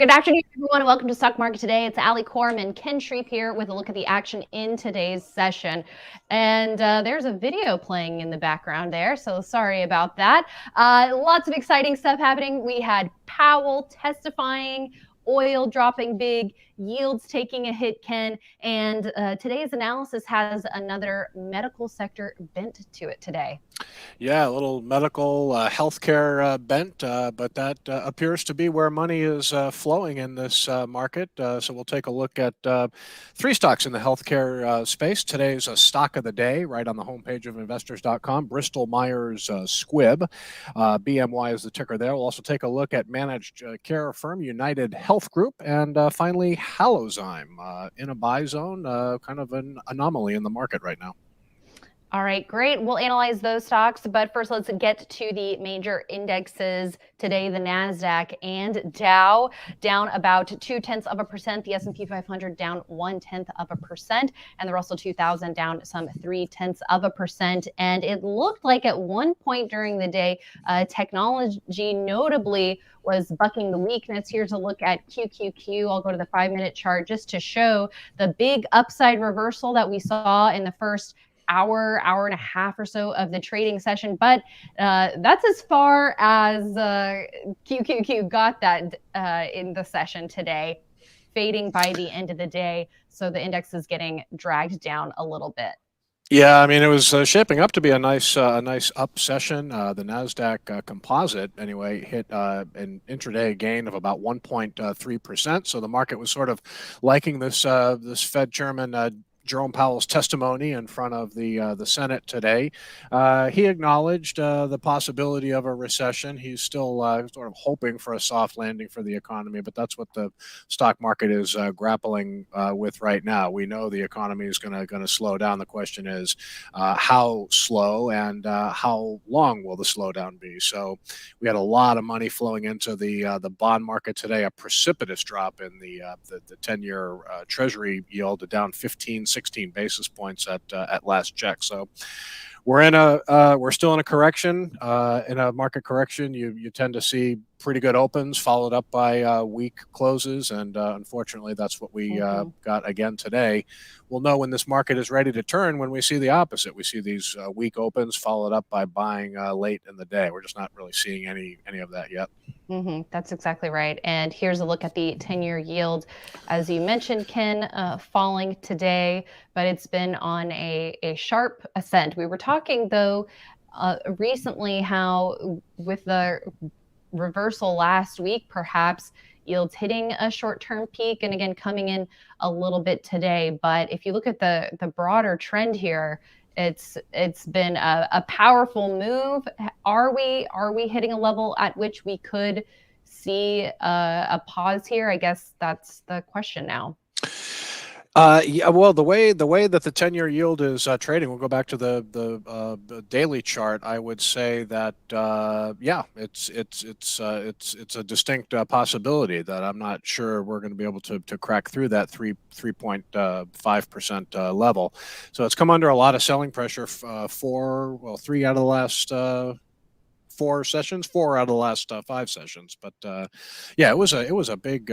Good afternoon, everyone. Welcome to Stock Market Today. It's Coram and Ken Shreve here with a look at the action in today's session. And there's a video playing in the background there, so sorry about that. Lots of exciting stuff happening. We had Powell testifying, oil dropping big, yields taking a hit, Ken. And today's analysis has another medical sector bent to it today. Yeah, a little medical healthcare bent, but that appears to be where money is flowing in this market. So we'll take a look at three stocks in the healthcare space. Today's stock of the day, right on the homepage of investors.com, Bristol Myers Squibb. BMY is the ticker there. We'll also take a look at managed care firm UnitedHealth Group, and finally Halozyme in a buy zone, kind of an anomaly in the market right now. All right, great. We'll analyze those stocks, but first let's get to the major indexes today. The NASDAQ and Dow down about 0.2%. The S&P 500 down 0.1%, and the Russell 2000 down some 0.3%. And it looked like at one point during the day, technology notably was bucking the weakness. Here's a look at QQQ. I'll go to the 5-minute chart just to show the big upside reversal that we saw in the first hour and a half or so of the trading session, but that's as far as QQQ got that in the session today, fading by the end of the day. So the index is getting dragged down a little bit. Yeah, I mean, it was shaping up to be a nice up session. The Nasdaq Composite, anyway, hit an intraday gain of about 1.3%. So the market was sort of liking this Fed Chairman Jerome Powell's testimony in front of the Senate today. He acknowledged the possibility of a recession. He's still sort of hoping for a soft landing for the economy, but that's what the stock market is grappling with right now. We know the economy is going to slow down. The question is how slow and how long will the slowdown be? So we had a lot of money flowing into the bond market today. A precipitous drop in the 10-year Treasury yield, down 16 basis points at last check. So we're still in a correction. In a market correction, you tend to see pretty good opens followed up by weak closes, and unfortunately that's what we got again today. We'll know when this market is ready to turn when we see the opposite. We see these weak opens followed up by buying late in the day. We're just not really seeing any of that yet. That's exactly right. And here's a look at the 10-year yield. As you mentioned, Ken, falling today, but it's been on a sharp ascent. We were talking, though, recently how with the reversal last week, perhaps yields hitting a short-term peak and again coming in a little bit today. But if you look at the broader trend here, it's been a powerful move. Are we hitting a level at which we could see a pause here? I guess that's the question now. Yeah, well, the way that the 10-year yield is trading, we'll go back to the daily chart. I would say that yeah, it's a distinct possibility that I'm not sure we're going to be able to crack through that 3.5% level. So it's come under a lot of selling pressure. 3 out of the last 4 sessions, 4 out of the last 5 sessions. But yeah, it was a big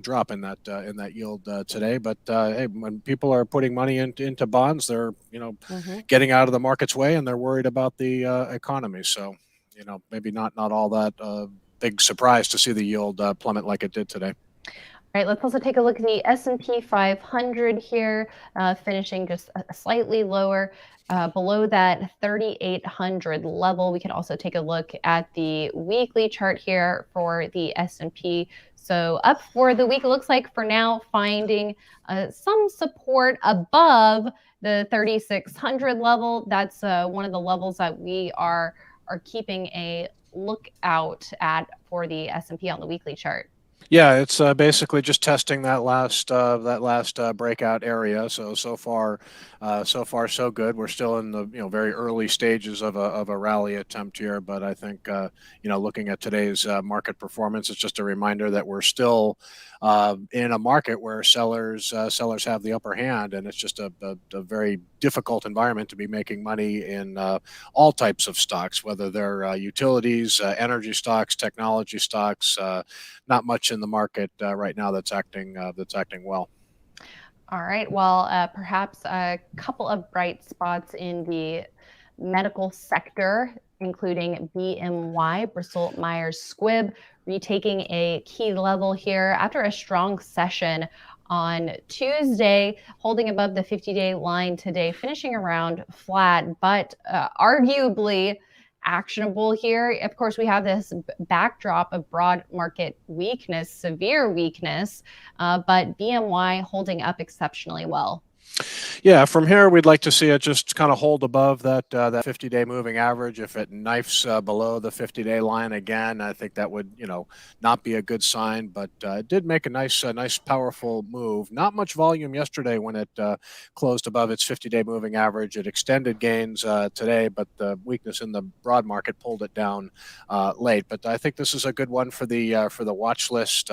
drop in that yield today. But hey, when people are putting money into bonds, they're getting out of the market's way, and they're worried about the economy. So maybe not all that big surprise to see the yield plummet like it did today. All right, let's also take a look at the S&P 500 here, finishing just slightly lower, below that 3,800 level. We can also take a look at the weekly chart here for the S&P. So up for the week, it looks like for now finding some support above the 3,600 level. That's one of the levels that we are keeping a lookout at for the S&P on the weekly chart. Yeah, it's basically just testing that last breakout area. So far so good. We're still in the very early stages of a rally attempt here, but I think looking at today's market performance, it's just a reminder that we're still in a market where sellers have the upper hand, and it's just a very difficult environment to be making money in all types of stocks, whether they're utilities, energy stocks, technology stocks. Not much in the market right now that's acting well. All right. Well, perhaps a couple of bright spots in the medical sector, including BMY, Bristol Myers Squibb, retaking a key level here after a strong session on Tuesday, holding above the 50-day line today, finishing around flat, but arguably actionable here. Of course, we have this backdrop of broad market weakness, severe weakness, but BMY holding up exceptionally well. Yeah, from here we'd like to see it just kind of hold above that 50-day moving average. If it knifes below the 50-day line again, I think that would not be a good sign. But it did make a nice powerful move. Not much volume yesterday when it closed above its 50-day moving average. It extended gains today, but the weakness in the broad market pulled it down late. But I think this is a good one for the watch list.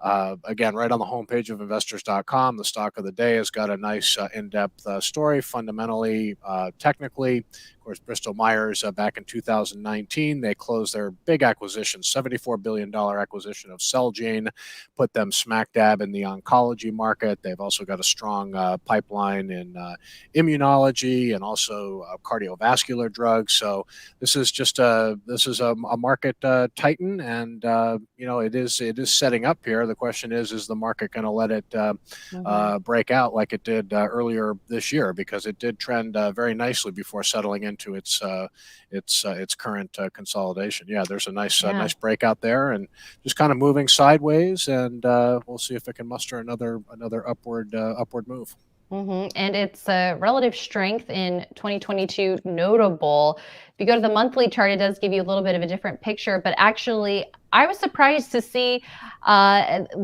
Again, right on the homepage of investors.com, the stock of the day has got a nice in-depth story, fundamentally, technically. Of course, Bristol Myers back in 2019, they closed their big acquisition, $74 billion acquisition of Celgene, put them smack dab in the oncology market. They've also got a strong pipeline in immunology and also cardiovascular drugs. So this is just a market titan, and it is setting up here. The question is the market going to let it break out like it did earlier this year? Because it did trend very nicely before settling into its current consolidation. Yeah, there's a nice breakout there, and just kind of moving sideways, and we'll see if it can muster another upward move. And its relative strength in 2022 notable. If you go to the monthly chart, it does give you a little bit of a different picture, but actually I was surprised to see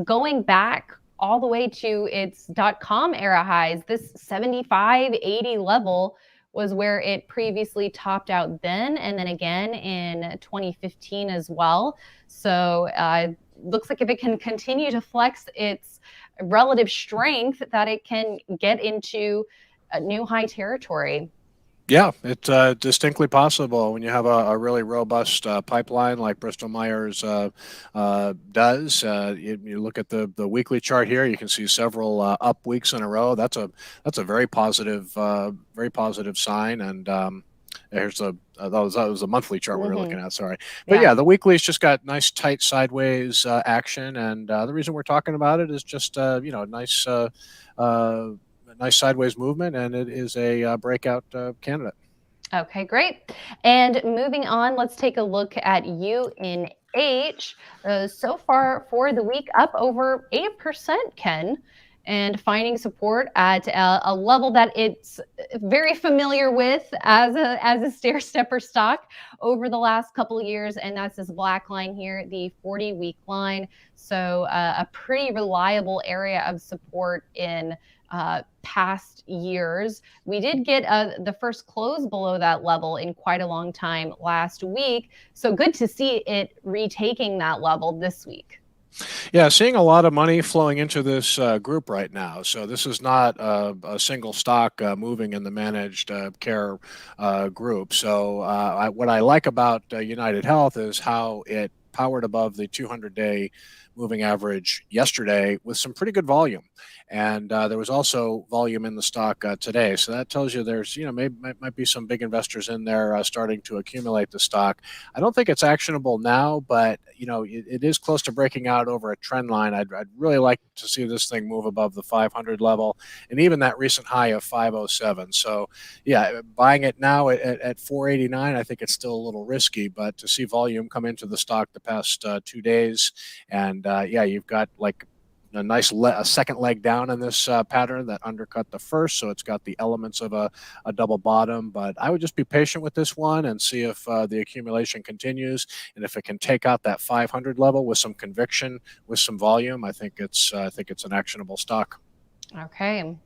going back all the way to its .com era highs, this 75.80 level was where it previously topped out then, and then again in 2015 as well. So looks like if it can continue to flex its relative strength, that it can get into a new high territory. Yeah, it's distinctly possible when you have a really robust pipeline like Bristol Myers does. You look at the weekly chart here, you can see several up weeks in a row. That's a very positive sign. And here's that was a monthly chart we were looking at. Sorry, but yeah, the weekly's just got nice tight sideways action, and the reason we're talking about it is just nice sideways movement, and it is a breakout candidate. Okay, great. And moving on, let's take a look at UNH. So far for the week, up over 8%, Ken, and finding support at a level that it's very familiar with as a stair stepper stock over the last couple of years, and that's this black line here, the 40-week line. So a pretty reliable area of support in past years. We did get the first close below that level in quite a long time last week. So good to see it retaking that level this week. Yeah, seeing a lot of money flowing into this group right now. So this is not a single stock moving in the managed care group. So what I like about UnitedHealth is how it powered above the 200-day moving average yesterday with some pretty good volume. And there was also volume in the stock today. So that tells you there's, might be some big investors in there starting to accumulate the stock. I don't think it's actionable now, but, it is close to breaking out over a trend line. I'd really like to see this thing move above the 500 level and even that recent high of 507. So, yeah, buying it now at 489, I think it's still a little risky, but to see volume come into the stock the past 2 days, and you've got like a nice second leg down in this pattern that undercut the first, so it's got the elements of a double bottom. But I would just be patient with this one and see if the accumulation continues, and if it can take out that 500 level with some conviction, with some volume. I think it's an actionable stock. Okay.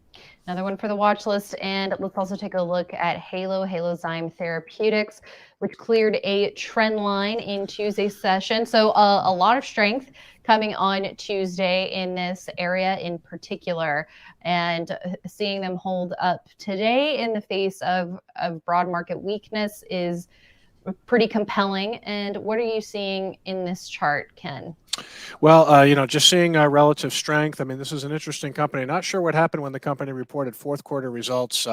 Another one for the watch list, and let's also take a look at Halozyme Therapeutics, which cleared a trend line in Tuesday's session. So a lot of strength coming on Tuesday in this area in particular, and seeing them hold up today in the face of broad market weakness is pretty compelling. And what are you seeing in this chart, Ken? Well, just seeing relative strength. I mean, this is an interesting company. Not sure what happened when the company reported fourth quarter results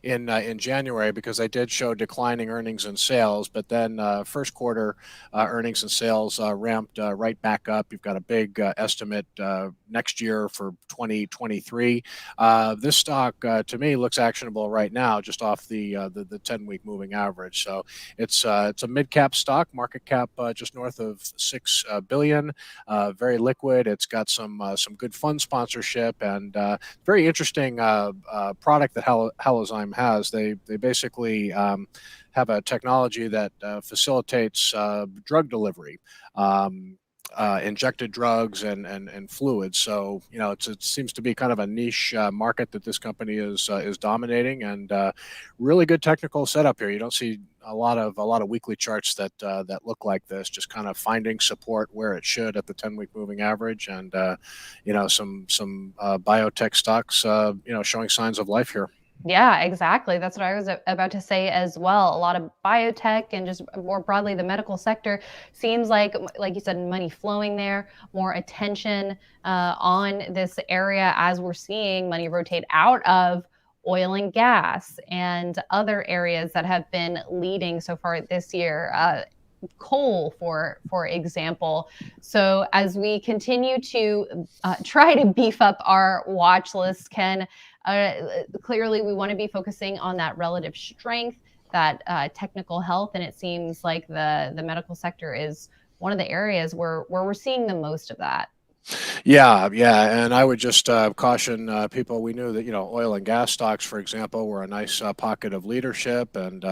in January, because they did show declining earnings and sales. But then first quarter earnings and sales ramped right back up. You've got a big estimate next year for 2023. This stock, to me, looks actionable right now, just off the 10-week moving average. So it's a mid-cap stock, market cap just north of $6 billion. Very liquid. It's got some good fund sponsorship, and very interesting product that Halozyme has. They basically have a technology that facilitates drug delivery. Injected drugs and fluids. So it seems to be kind of a niche market that this company is dominating, and really good technical setup here. You don't see a lot of weekly charts that look like this. Just kind of finding support where it should at the 10-week moving average, and some biotech stocks showing signs of life here. Yeah, exactly. That's what I was about to say as well. A lot of biotech and just more broadly the medical sector seems like you said, money flowing there, more attention on this area, as we're seeing money rotate out of oil and gas and other areas that have been leading so far this year. Coal, for example. So as we continue to try to beef up our watch list, Ken, clearly we want to be focusing on that relative strength, that technical health, and it seems like the medical sector is one of the areas where we're seeing the most of that. Yeah, and I would just caution people. We knew that oil and gas stocks, for example, were a nice pocket of leadership, and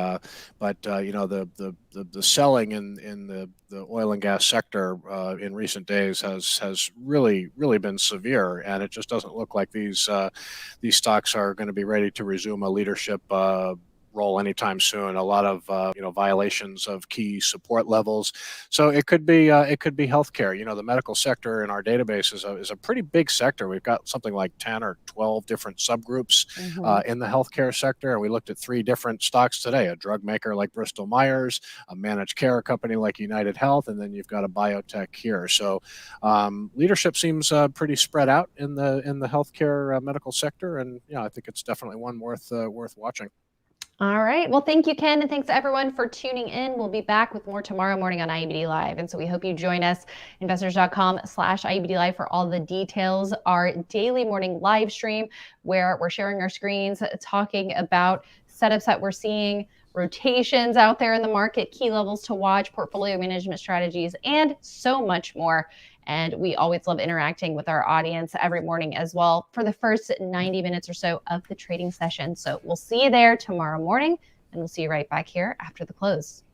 but the selling in the oil and gas sector in recent days has really been severe, and it just doesn't look like these stocks are going to be ready to resume a leadership role anytime soon. A lot of violations of key support levels. So it could be healthcare. The medical sector in our database is a pretty big sector. We've got something like 10 or 12 different subgroups in the healthcare sector, and we looked at 3 different stocks today: a drug maker like Bristol Myers, a managed care company like UnitedHealth, and then you've got a biotech here. So leadership seems pretty spread out in the healthcare medical sector, and I think it's definitely one worth watching. All right. Well, thank you, Ken, and thanks to everyone for tuning in. We'll be back with more tomorrow morning on IEBD Live. And so we hope you join us, investors.com/IEBD Live, for all the details. Our daily morning live stream, where we're sharing our screens, talking about setups that we're seeing, rotations out there in the market, key levels to watch, portfolio management strategies, and so much more. And we always love interacting with our audience every morning as well for the first 90 minutes or so of the trading session. So we'll see you there tomorrow morning, and we'll see you right back here after the close.